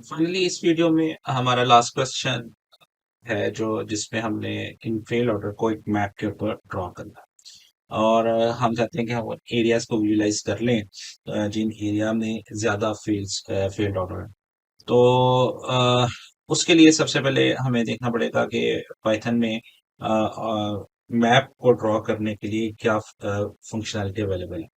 Finally इस video में हमारा लास्ट क्वेश्चन है जो जिसमें हमने इन फेल ऑर्डर को एक मैप के ऊपर ड्रॉ करना है। और हम चाहते हैं कि हम एरियाज को विजुलाइज कर लें, जिन एरिया में ज्यादा फेल्ड ऑर्डर है। तो अ, उसके लिए सबसे पहले हमें देखना पड़ेगा कि पाइथन में मैप को ड्रॉ करने के लिए क्या फंक्शनैलिटी अवेलेबल है।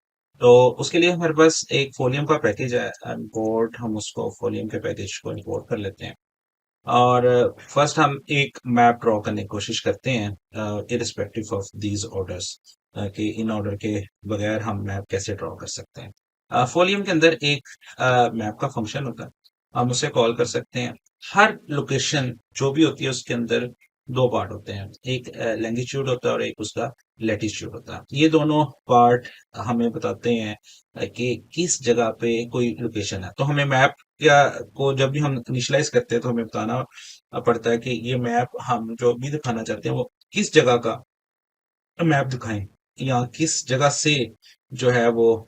तो उसके लिए हमारे पास एक फोलियम का पैकेज है। इंपोर्ट हम उसको फोलियम के पैकेज को इंपोर्ट कर लेते हैं। और फर्स्ट हम एक मैप ड्रॉ करने की कोशिश करते हैं इरिस्पेक्टिव ऑफ दीज ऑर्डर्स, कि इन ऑर्डर के बगैर हम मैप कैसे ड्रॉ कर सकते हैं। फोलियम के अंदर एक मैप का फंक्शन होता है, हम उसे कॉल कर सकते हैं। हर लोकेशन जो भी होती है उसके अंदर दो पार्ट होते हैं, एक लैंगिट्यूड होता है और एक उसका लेटिट्यूड होता है। ये दोनों पार्ट हमें बताते हैं कि किस जगह पे कोई लोकेशन है। तो हमें मैप या को जब भी हम इनिशियलाइज करते हैं तो हमें बताना पड़ता है कि ये मैप हम जो भी दिखाना चाहते हैं वो किस जगह का मैप दिखाएं, या किस जगह से जो है वो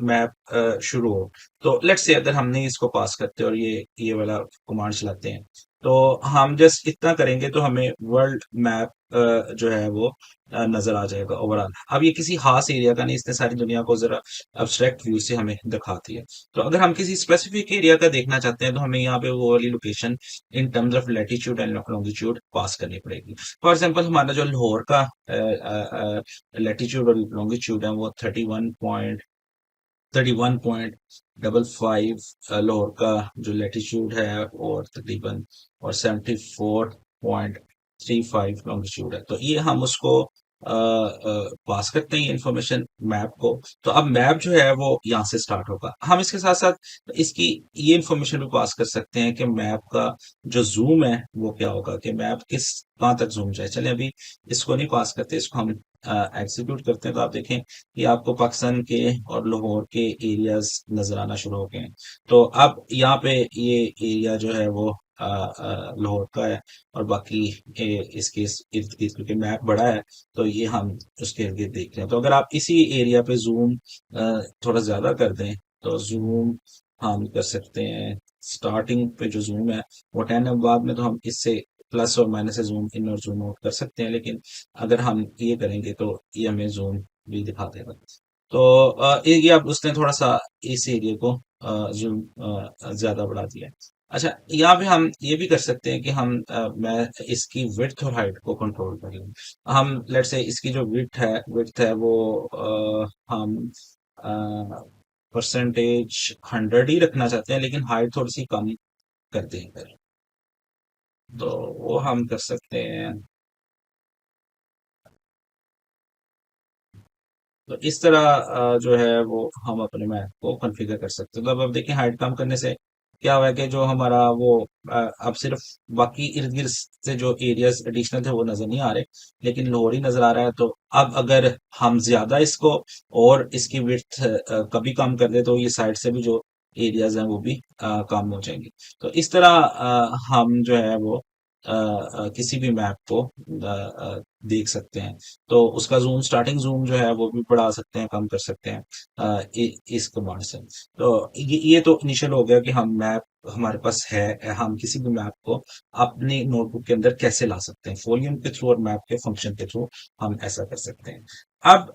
मैप शुरू हो। तो लेट्स से अगर हमने इसको पास करते हैं और ये वाला कमांड चलाते हैं, तो हम जस्ट इतना करेंगे तो हमें वर्ल्ड मैप जो है वो नजर आ जाएगा ओवरऑल। अब ये किसी खास एरिया का नहीं, इसने सारी दुनिया को जरा अब्स्ट्रैक्ट व्यू से हमें दिखाती है। तो अगर हम किसी स्पेसिफिक एरिया का देखना चाहते हैं तो हमें यहाँ पे वो वाली location in terms of latitude and longitude pass करनी पड़ेगी। फॉर एग्जाम्पल हमारा जो लाहौर का लैटिट्यूड और लॉन्गिट्यूड है वो 31.55 लाहौर का जो लैटिट्यूड है, और तकरीबन और 74.35 लॉन्गिट्यूड है। तो ये हम उसको पास करते हैं इंफॉर्मेशन मैप को। तो अब मैप जो है वो यहाँ से स्टार्ट होगा। हम इसके साथ साथ इसकी ये इंफॉर्मेशन भी पास कर सकते हैं कि मैप का जो जूम है वो क्या होगा, कि मैप किस कहाँ तक जूम जाए। चले अभी इसको नहीं पास करते, इसको हम एग्जीक्यूट करते हैं। तो आप देखें कि आपको पाकिस्तान के और लाहौर के एरियाज नजर आना शुरू हो गए हैं। तो अब यहाँ पे ये एरिया जो है वो लाहौर का है, और बाकी इसके इर्द गिर्द क्योंकि मैप बड़ा है तो ये हम उसके इर्द गिर्द देख रहे हैं। तो अगर आप इसी एरिया पे जूम थोड़ा ज्यादा कर दें तो जूम हम कर सकते हैं। स्टार्टिंग पे जो जूम है वो 10 है, बाद में तो हम इससे प्लस और माइनस से जूम इन और जूम आउट कर सकते हैं, लेकिन अगर हम ये करेंगे तो ये हमें जूम भी दिखा देगा। तो ये अब उसने थोड़ा सा इस एरिया को जूम ज्यादा बढ़ा दिया है। अच्छा, यहाँ पे हम ये भी कर सकते हैं कि मैं इसकी विड्थ और हाइट को कंट्रोल कर लूँ। हम लेट्स से इसकी जो विड्थ है वो हम परसेंटेज 100 ही रखना चाहते हैं, लेकिन हाइट थोड़ी सी कम करते हैं फिर। तो वो हम कर सकते हैं। तो इस तरह जो है वो हम अपने मैप को कॉन्फ़िगर कर सकते हैं। तो अब देखिए हाइट कम करने से क्या हुआ है कि जो हमारा वो अब सिर्फ बाकी इर्द गिर्द से जो एरियाज एडिशनल थे वो नजर नहीं आ रहे, लेकिन लाहौर ही नजर आ रहा है। तो अब अगर हम ज्यादा इसको और इसकी विड्थ कभी कम कर दे तो ये साइड से भी जो एरियाज हैं वो भी कम हो जाएंगे। तो इस तरह हम जो है वो किसी भी मैप को देख सकते हैं। तो उसका जूम, स्टार्टिंग जूम जो है वो भी बढ़ा सकते हैं, कम कर सकते हैं इस कमांड से। तो ये तो इनिशियल हो गया कि हम मैप हमारे पास है, हम किसी भी मैप को अपने नोटबुक के अंदर कैसे ला सकते हैं, फोलियम के थ्रू और मैप के फंक्शन के थ्रू हम ऐसा कर सकते हैं। अब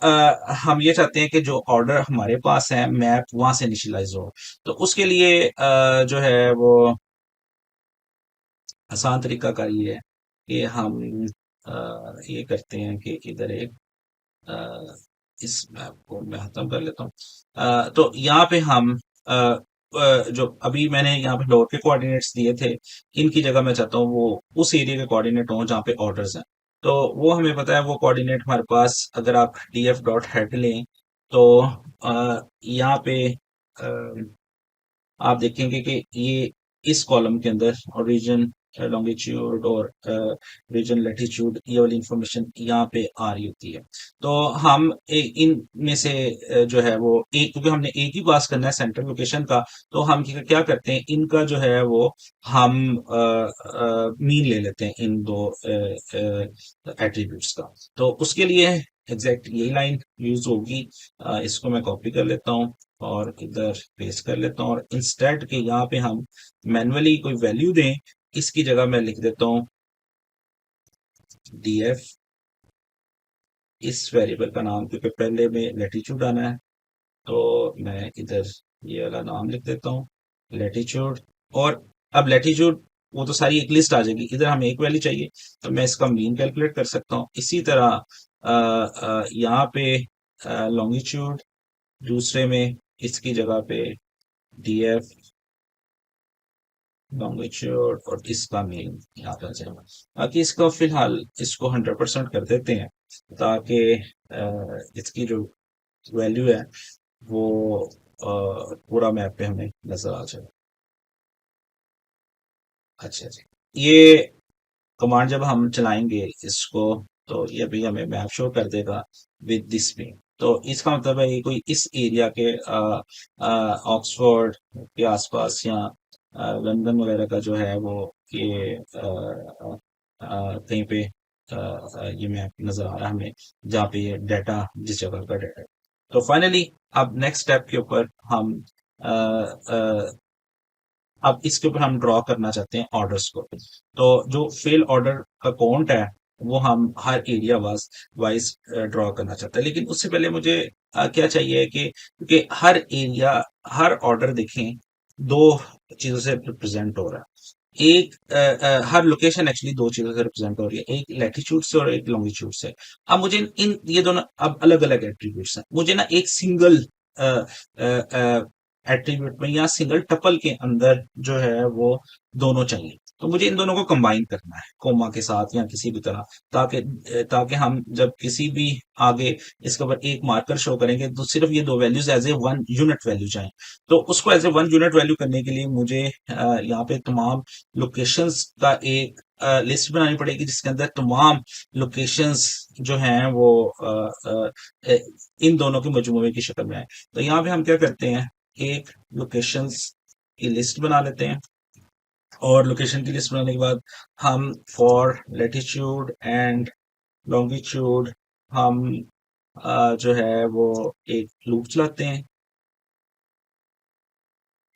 हम ये चाहते हैं कि जो ऑर्डर हमारे पास है मैप वहां से इनिशियलाइज हो। तो उसके लिए जो है वो आसान तरीका का ये है कि हम ये करते हैं कि इधर एक अ, इस मैप को मैं खत्म कर लेता हूँ। तो यहाँ पे हम जो अभी मैंने यहाँ पे लोअर के कोऑर्डिनेट्स दिए थे, इनकी जगह मैं चाहता हूँ वो उस एरिया के कोऑर्डिनेट हों जहाँ पे ऑर्डर्स हैं। तो वो हमें पता है वो कोऑर्डिनेट हमारे पास, अगर आप df डॉट हेड लें तो यहाँ पे आप देखेंगे कि ये इस कॉलम के अंदर ओरिजिन, लॉन्गिट्यूड और रीजन लैटिट्यूड, ये वाली इंफॉर्मेशन यहाँ पे आ रही होती है। तो हम इन में से जो है वो एक, क्योंकि हमने एक ही पास करना है सेंट्रल लोकेशन का, तो हम क्या करते हैं, इनका जो है वो हम मीन ले लेते हैं इन दो एट्रीब्यूट्स का। तो उसके लिए एग्जैक्ट यही लाइन यूज होगी। इसको मैं कॉपी कर लेता हूँ और इधर पेस्ट कर लेता हूँ, और इंस्टेड के यहाँ पे हम मैन्युअली कोई वैल्यू दें, इसकी जगह मैं लिख देता हूँ df। इस वेरिएबल का नाम, क्योंकि पहले में लैटिट्यूड आना है, तो मैं इधर ये वाला नाम लिख देता हूँ लैटिट्यूड। और अब लैटिट्यूड वो तो सारी एक लिस्ट आ जाएगी, इधर हमें एक वैल्यू चाहिए, तो मैं इसका मीन कैलकुलेट कर सकता हूँ। इसी तरह यहाँ पे लॉन्गिट्यूड, दूसरे में इसकी जगह पे df लॉन्गिट्यूड, और इसका मीन यहाँ पे आ जाएगा। बाकी इसका फिलहाल इसको 100% कर देते हैं, ताकि इसकी जो वैल्यू है वो पूरा मैप पे हमें नजर आ जाए। अच्छा जी, ये कमांड जब हम चलाएंगे इसको, तो ये भी हमें मैप शो कर देगा विद दिस पे। तो इसका मतलब है ये कोई इस एरिया के ऑक्सफोर्ड के आसपास, या लंदन वगैरह का जो है वो ये कहीं पे ये मैप नजर आ रहा है हमें, जहाँ पे ये डाटा, जिस जगह का डाटा है। तो फाइनली अब नेक्स्ट स्टेप के ऊपर हम अ, अ, अब इसके ऊपर हम ड्रॉ करना चाहते हैं ऑर्डर्स को। तो जो फेल ऑर्डर का काउंट है वो हम हर एरिया वाइज ड्रॉ करना चाहते हैं, लेकिन उससे पहले मुझे क्या चाहिए कि, क्योंकि हर एरिया, हर ऑर्डर देखें दो चीजों से रिप्रेजेंट हो रहा है। एक हर लोकेशन एक्चुअली दो चीजों से रिप्रेजेंट हो रही है, एक लैटिट्यूड से और एक लॉन्गिट्यूड से। अब मुझे इन ये दोनों अब अलग अलग एट्रीब्यूट्स हैं, मुझे ना एक सिंगल एट्रीब्यूट में या सिंगल टपल के अंदर जो है वो दोनों चाहिए। तो मुझे इन दोनों को कंबाइन करना है कोमा के साथ या किसी भी तरह, ताकि ताकि हम जब किसी भी आगे इसके ऊपर एक मार्कर शो करेंगे, तो सिर्फ ये दो values as a one unit value जाएं। तो उसको as a one unit value करने के लिए मुझे यहाँ पे तमाम लोकेशंस का एक लिस्ट बनानी पड़ेगी, जिसके अंदर तमाम लोकेशंस जो हैं वो इन दोनों के मजमूए की शक्ल में आए। तो यहाँ पे हम क्या करते हैं, एक लोकेशंस की लिस्ट बना लेते हैं, और लोकेशन की लिस्ट बनाने के बाद हम फॉर लैटिट्यूड एंड लॉन्गिट्यूड हम जो है वो एक लूप चलाते हैं।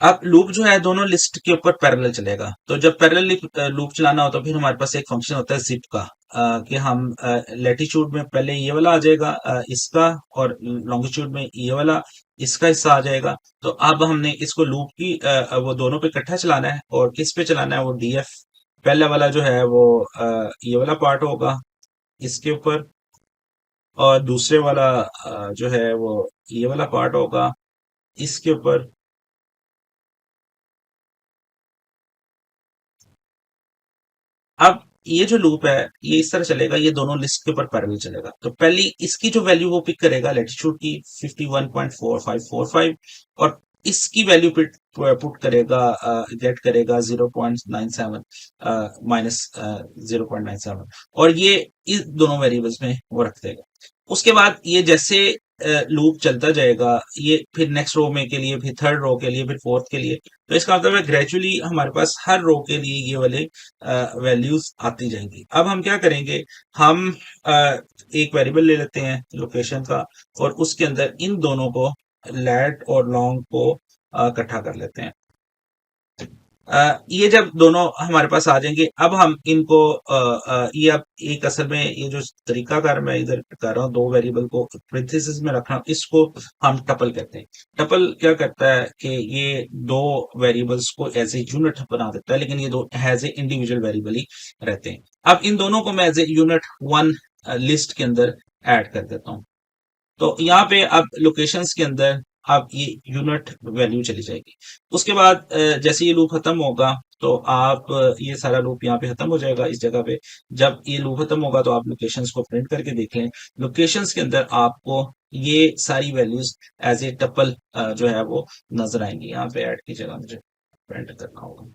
अब लूप जो है दोनों लिस्ट के ऊपर पैरेलल चलेगा, तो जब पैरेलल लूप चलाना हो तो फिर हमारे पास एक फंक्शन होता है जिप का, कि हम लैटिट्यूड में पहले ये वाला आ जाएगा इसका, और लॉन्गिट्यूड में ये वाला इसका हिस्सा आ जाएगा। तो अब हमने इसको लूप की वो दोनों पे इकट्ठा चलाना है, और किस पे चलाना है, वो डीएफ पहले वाला जो है वो ये वाला पार्ट होगा इसके ऊपर, और दूसरे वाला जो है वो ये वाला पार्ट होगा इसके ऊपर। अब ये जो लूप है ये इस तरह चलेगा, ये दोनों लिस्ट के ऊपर पैरेलल चलेगा। तो पहली इसकी जो वैल्यू वो पिक करेगा लैटिट्यूड की 51.4545, और इसकी वैल्यू पुट करेगा, गेट करेगा 0.97 माइनस 0.97, और ये इस दोनों वेरिएबल्स में वो रख देगा। उसके बाद ये जैसे लूप चलता जाएगा, ये फिर नेक्स्ट रो में के लिए, फिर थर्ड रो के लिए, फिर फोर्थ के लिए, तो इसका मतलब है ग्रेजुअली हमारे पास हर रो के लिए ये वाले वैल्यूज आती जाएंगी। अब हम क्या करेंगे, हम एक वेरिएबल ले लेते हैं लोकेशन का, और उसके अंदर इन दोनों को, लैट और लॉन्ग को इकट्ठा कर लेते हैं। ये जब दोनों हमारे पास आ जाएंगे, अब हम इनको ये अब एक असल में ये जो तरीकाकार मैं इधर कर रहा हूँ, दो वेरिएबल को parentheses में रखना, इसको हम टपल कहते हैं। टपल क्या करता है कि ये दो वेरिएबल्स को एज ए यूनिट बना देता है, लेकिन ये दो एज ए इंडिविजुअल वेरिएबल ही रहते हैं। अब इन दोनों को मैं as a unit one list के अंदर ऐड कर देता हूँ। तो यहाँ पे अब लोकेशंस के अंदर अब ये यूनिट वैल्यू चली जाएगी। उसके बाद जैसे ये लूप खत्म होगा, तो आप ये सारा लूप यहाँ पे खत्म हो जाएगा इस जगह पे। जब ये लूप खत्म होगा तो आप लोकेशंस को प्रिंट करके देख लें, लोकेशंस के अंदर आपको ये सारी वैल्यूज एज ए टपल जो है वो नजर आएंगी। यहाँ पे ऐड की जगह मुझे प्रिंट करना होगा।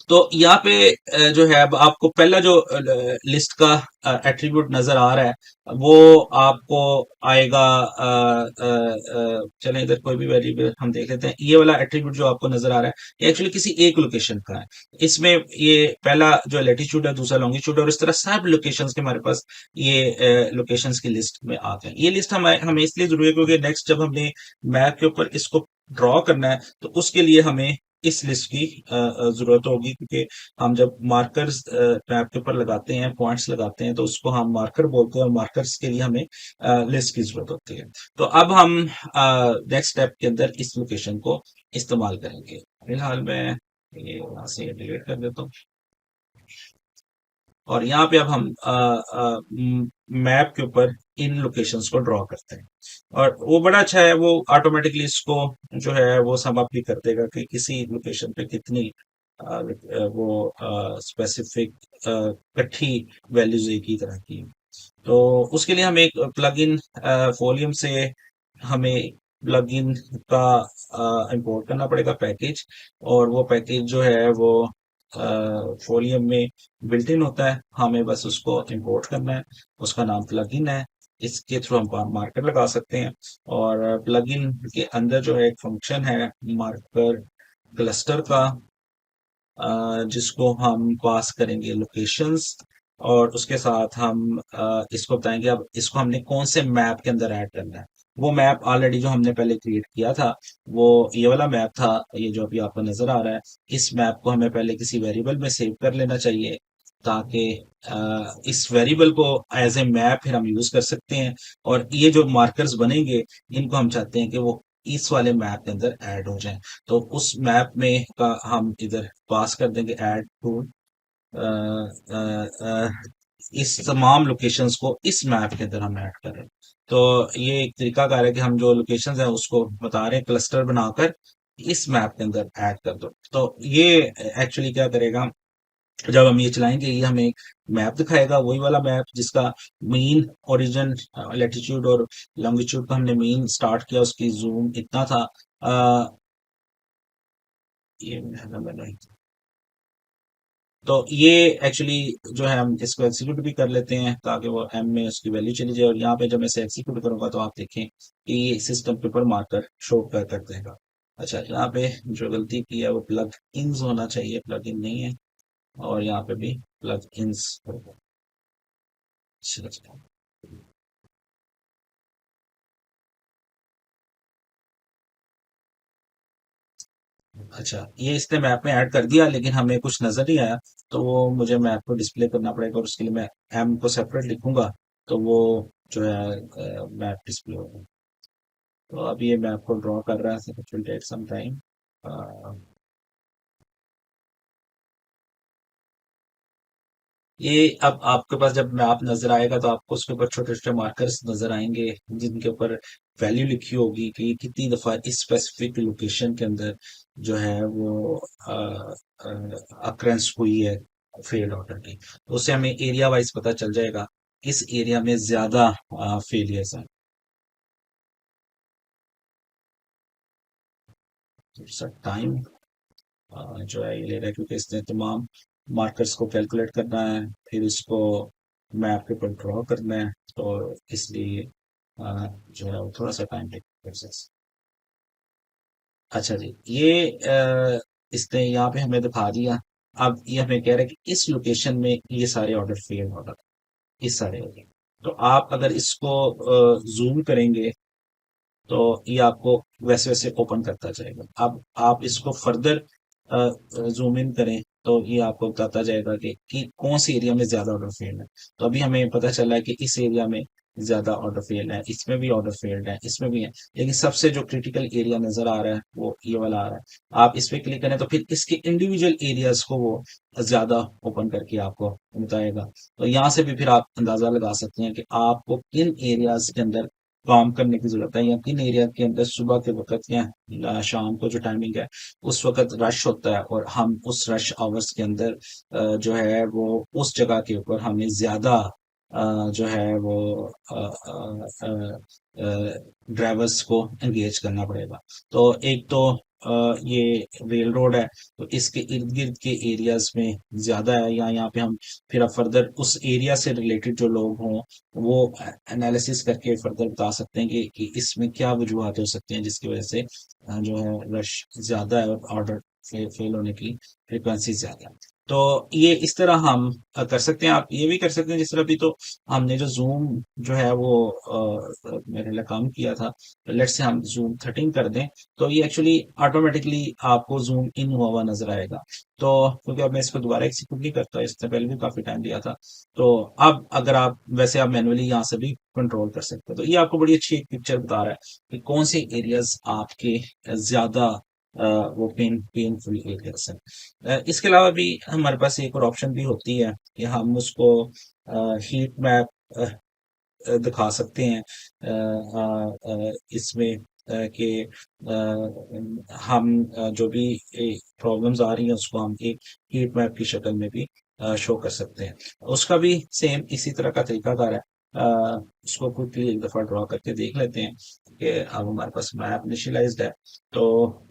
तो यहाँ पे जो है अब आपको पहला जो लिस्ट का एट्रीब्यूट नजर आ रहा है वो आपको आएगा। चलें इधर कोई भी वेरिएबल हम देख लेते हैं। ये वाला एट्रीब्यूट जो आपको नजर आ रहा है ये एक्चुअली किसी एक लोकेशन का है। इसमें ये पहला जो लैटिट्यूड है, दूसरा लॉन्गिट्यूड है, और इस तरह सब लोकेशंस के हमारे पास ये लोकेशंस की लिस्ट में आते हैं। ये लिस्ट हमें इसलिए जरूरी है क्योंकि नेक्स्ट जब हमने मैप के ऊपर इसको ड्रॉ करना है तो उसके लिए हमें इस लिस्ट की जरूरत होगी, क्योंकि हम जब मार्कर्स टैब के ऊपर लगाते हैं, पॉइंट्स लगाते हैं, तो उसको हम मार्कर बोलते हैं और मार्कर्स के लिए हमें लिस्ट की जरूरत होती है। तो अब हम नेक्स्ट स्टेप के अंदर इस लोकेशन को इस्तेमाल करेंगे। फिलहाल मैं ये यहाँ से डिलीट कर देता हूँ और यहाँ पे अब हम मैप के ऊपर इन लोकेशंस को ड्रॉ करते हैं। और वो बड़ा अच्छा है, वो ऑटोमेटिकली इसको जो है वो सम अप भी कर देगा कि किसी लोकेशन पे कितनी वो स्पेसिफिक इकट्ठी वैल्यूज एक ही तरह की हैं। तो उसके लिए हम एक प्लगइन फोलियम से हमें प्लगइन का इंपोर्ट करना पड़ेगा पैकेज। और वो पैकेज जो है वो फोलियम में बिल्ट इन होता है, हमें बस उसको इंपोर्ट करना है। उसका नाम प्लगइन है, इसके थ्रू हम मार्कर लगा सकते हैं। और प्लगइन के अंदर जो है एक फंक्शन है मार्कर क्लस्टर का, जिसको हम पास करेंगे लोकेशंस। और उसके साथ हम इसको बताएंगे अब इसको हमने कौन से मैप के अंदर ऐड करना है। वो मैप ऑलरेडी जो हमने पहले क्रिएट किया था वो ये वाला मैप था, ये जो अभी आपको नजर आ रहा है। इस मैप को हमें पहले किसी वेरिएबल में सेव कर लेना चाहिए, ताकि इस वेरिएबल को एज ए मैप फिर हम यूज कर सकते हैं। और ये जो मार्कर्स बनेंगे इनको हम चाहते हैं कि वो इस वाले मैप के अंदर ऐड हो जाएं। तो उस मैप में का हम इधर पास कर देंगे ऐड टू इस तमाम लोकेशंस को इस मैप के अंदर हम ऐड करें। तो ये एक तरीका कार है कि हम जो लोकेशंस हैं उसको बता रहे हैं क्लस्टर बनाकर इस मैप के अंदर ऐड कर दो। तो ये एक्चुअली क्या करेगा, जब हम ये चलाएंगे ये हमें एक मैप दिखाएगा, वही वाला मैप जिसका मीन ओरिजिन लैटिट्यूड और लॉन्गिट्यूड का हमने मीन स्टार्ट किया, उसकी जूम इतना था। ये मैंने तो ये एक्चुअली जो है हम इसको एक्जीक्यूट भी कर लेते हैं ताकि वो एम में उसकी वैल्यू चली जाए। और यहाँ पे जब मैं इसे एक्जीक्यूट करूंगा तो आप देखें कि ये सिस्टम के ऊपर मार्कर शो कर देगा। अच्छा, यहाँ पे जो गलती की है वो प्लग इन्स होना चाहिए, प्लग इन नहीं है। और यहाँ पे भी प्लग इन्स होगा। अच्छा, ये इसने मैप में ऐड कर दिया लेकिन हमें कुछ नजर नहीं आया, तो वो मुझे मैप को डिस्प्ले करना पड़ेगा और उसके लिए मैं एम को सेपरेट लिखूंगा, तो वो जो है मैप डिस्प्ले होगा। तो अब ये मैप को ड्रॉ कर रहा है, so it will take some time। ये अब आपके पास जब मैप नजर आएगा तो आपको उसके ऊपर छोटे छोटे मार्कर्स नजर आएंगे जिनके ऊपर वैल्यू लिखी होगी कि ये कितनी दफा इस स्पेसिफिक लोकेशन के अंदर जो है वो अक्रेंस हुई है फेल्ड ऑर्डर की। तो उससे हमें एरिया वाइज पता चल जाएगा इस एरिया में ज्यादा फेलियर्स हैं। टाइम जो है ये ले रहा है क्योंकि इसने तमाम मार्कर्स को कैलकुलेट करना है, फिर इसको मैप के ऊपर ड्रॉ करना है। तो इसलिए जो है वो थोड़ा सा टाइम टेक प्रोसेस। अच्छा जी, ये इसने यहाँ पे हमें दिखा दिया। अब ये हमें कह रहा है कि इस लोकेशन में ये सारे ऑर्डर फेल ऑर्डर, इस सारे ऑर्डर। तो आप अगर इसको जूम करेंगे तो ये आपको वैसे वैसे ओपन करता जाएगा। अब आप इसको फर्दर जूम इन करें तो ये आपको बताता जाएगा कि कौन सी एरिया में ज्यादा ऑर्डर फेल्ड है। तो अभी हमें पता चला है कि इस एरिया में ज्यादा ऑर्डर फेल्ड है, इसमें भी ऑर्डर फेल्ड है, इसमें भी है। लेकिन सबसे जो क्रिटिकल एरिया नजर आ रहा है वो ये वाला आ रहा है। आप इस पे क्लिक करें तो फिर इसके इंडिविजुअल एरियाज को वो ज्यादा ओपन करके आपको बताएगा। तो यहाँ से भी फिर आप अंदाजा लगा सकते हैं कि आपको किन एरियाज के अंदर काम करने की जरूरत है, या किन एरिया के अंदर सुबह के वक्त या शाम को जो टाइमिंग है उस वक्त रश होता है, और हम उस रश आवर्स के अंदर जो है वो उस जगह के ऊपर हमें ज्यादा जो है वो ड्राइवर्स को एंगेज करना पड़ेगा। तो एक तो ये रेल रोड है तो इसके इर्द गिर्द के एरियाज में ज्यादा है, या यहाँ पे हम फिर अब फर्दर उस एरिया से रिलेटेड जो लोग हों वो एनालिसिस करके फर्दर बता सकते हैं कि इसमें क्या वजूहत हो सकती हैं जिसकी वजह से जो है रश ज्यादा है और ऑर्डर फेल होने की फ्रिक्वेंसी ज्यादा है। तो ये इस तरह हम कर सकते हैं। आप ये भी कर सकते हैं जिस तरह अभी तो हमने जो जूम जो है वो मेरे लिए काम किया था, लेट्स से हम जूम 13 कर दें तो ये एक्चुअली ऑटोमेटिकली आपको जूम इन हुआ हुआ नजर आएगा। तो क्योंकि अब मैं इसको दोबारा एग्जीक्यूट नहीं करता, इससे पहले भी काफी टाइम लिया था। तो अब अगर आप वैसे आप मैनुअली यहाँ से भी कंट्रोल कर सकते हो, तो ये आपको बड़ी अच्छी एक पिक्चर बता रहा है कि कौन से एरियाज आपके ज्यादा वो पेनफुल एरियाज हैं। इसके अलावा भी हमारे पास एक और ऑप्शन भी होती है कि हम उसको हीट मैप दिखा सकते हैं इसमें कि हम जो भी प्रॉब्लम्स आ रही हैं उसको हम एक हीट मैप की शक्ल में भी शो कर सकते हैं। उसका भी सेम इसी तरह का तरीकाकार है। उसको क्विकली एक दफा ड्रॉ करके देख लेते हैं कि अब हमारे पास मैप इनिशियलाइज्ड है। तो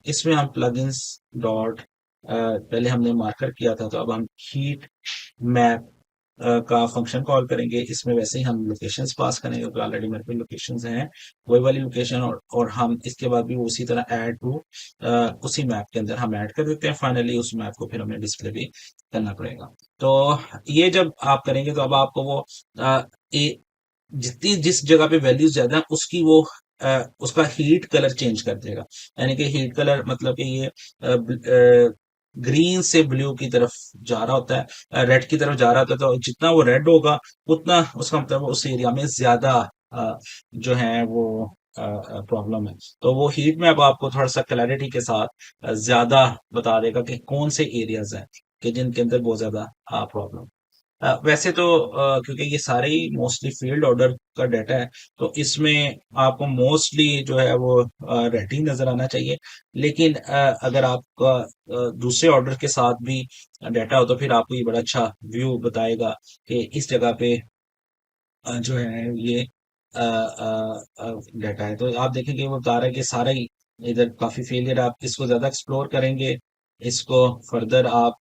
इसमें हम प्लगइन्स डॉट पहले हमने मार्कर किया था, तो अब हम हीट मैप का फंक्शन कॉल करेंगे। इसमें वैसे ही हम लोकेशंस पास करेंगे क्योंकि ऑलरेडी मेरे पे लोकेशंस हैं वही वाली लोकेशन, और हम इसके बाद भी उसी तरह ऐड टू उसी मैप के अंदर हम ऐड कर देते हैं। फाइनली उस मैप को फिर हमें डिस्प्ले भी करना पड़ेगा। तो ये जब आप करेंगे तो अब आपको वो जितनी जिस जगह पे वैल्यूज ज्यादा है उसकी वो उसका हीट कलर चेंज कर देगा। यानी कि हीट कलर मतलब कि ये ग्रीन से ब्लू की तरफ जा रहा होता है, रेड की तरफ जा रहा होता है। तो जितना वो रेड होगा उतना उसका मतलब उस एरिया में ज्यादा जो है वो प्रॉब्लम है। तो वो हीट में अब आपको थोड़ा सा क्लैरिटी के साथ ज्यादा बता देगा कि कौन से एरियाज हैं कि जिनके अंदर बहुत ज्यादा प्रॉब्लम। वैसे तो क्योंकि ये सारे ही मोस्टली फील्ड ऑर्डर का डाटा है तो इसमें आपको मोस्टली जो है वो रेटिंग नजर आना चाहिए। लेकिन अगर आपका दूसरे ऑर्डर के साथ भी डाटा हो तो फिर आपको ये बड़ा अच्छा व्यू बताएगा कि इस जगह पे जो है ये डाटा है। तो आप देखेंगे वो बता रहा है कि सारा ही इधर काफी फेलियर है। आप इसको ज्यादा एक्सप्लोर करेंगे, इसको फर्दर आप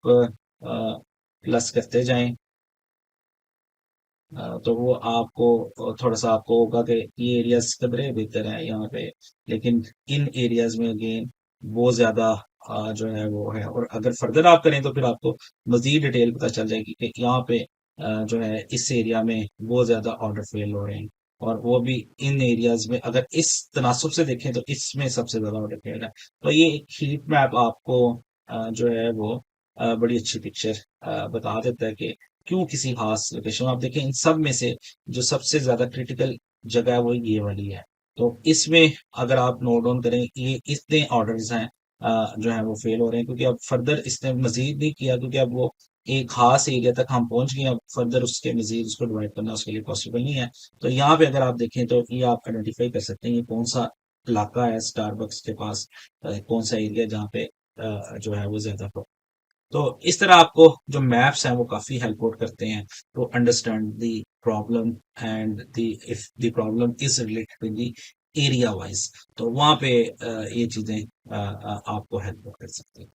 प्लस करते जाएं, तो वो आपको थोड़ा सा आपको होगा कि ये एरियाज कदरे बेहतर है यहाँ पे, लेकिन इन एरियाज में अगेन बहुत ज्यादा जो है वो है। और अगर फर्दर आप करें तो फिर आपको मजीद डिटेल पता चल जाएगी कि यहाँ पे जो है इस एरिया में बहुत ज्यादा ऑर्डर फेल हो रहे हैं, और वो भी इन एरियाज में अगर इस तनासब से देखें तो इसमें सबसे ज्यादा ऑर्डर फेल है। तो ये एक हीट मैप आपको जो है वो बड़ी अच्छी पिक्चर बता देता है कि क्यों किसी खास लोकेशन आप देखें इन सब में से जो सबसे ज्यादा क्रिटिकल जगह है वो ये वाली है। तो इसमें अगर आप नोट डाउन करें ये इतने ऑर्डर्स हैं जो है वो फेल हो रहे हैं क्योंकि अब फर्दर इसने मजीद नहीं किया, क्योंकि अब वो एक खास एरिया तक हम पहुंच गए। अब फर्दर उसके मजीद उसको डिवाइड करना उसके लिए पॉसिबल नहीं है। तो यहाँ पे अगर आप देखें तो ये आप आइडेंटिफाई कर सकते हैं ये कौन सा इलाका है स्टारबक्स के पास, कौन सा एरिया जहाँ पे जो है वो ज्यादा। तो इस तरह आपको जो मैप्स हैं वो काफी हेल्प आउट करते हैं to understand the problem and the if the problem is related with the area wise, तो वहां पे ये चीजें आपको हेल्प आउट कर सकती हैं।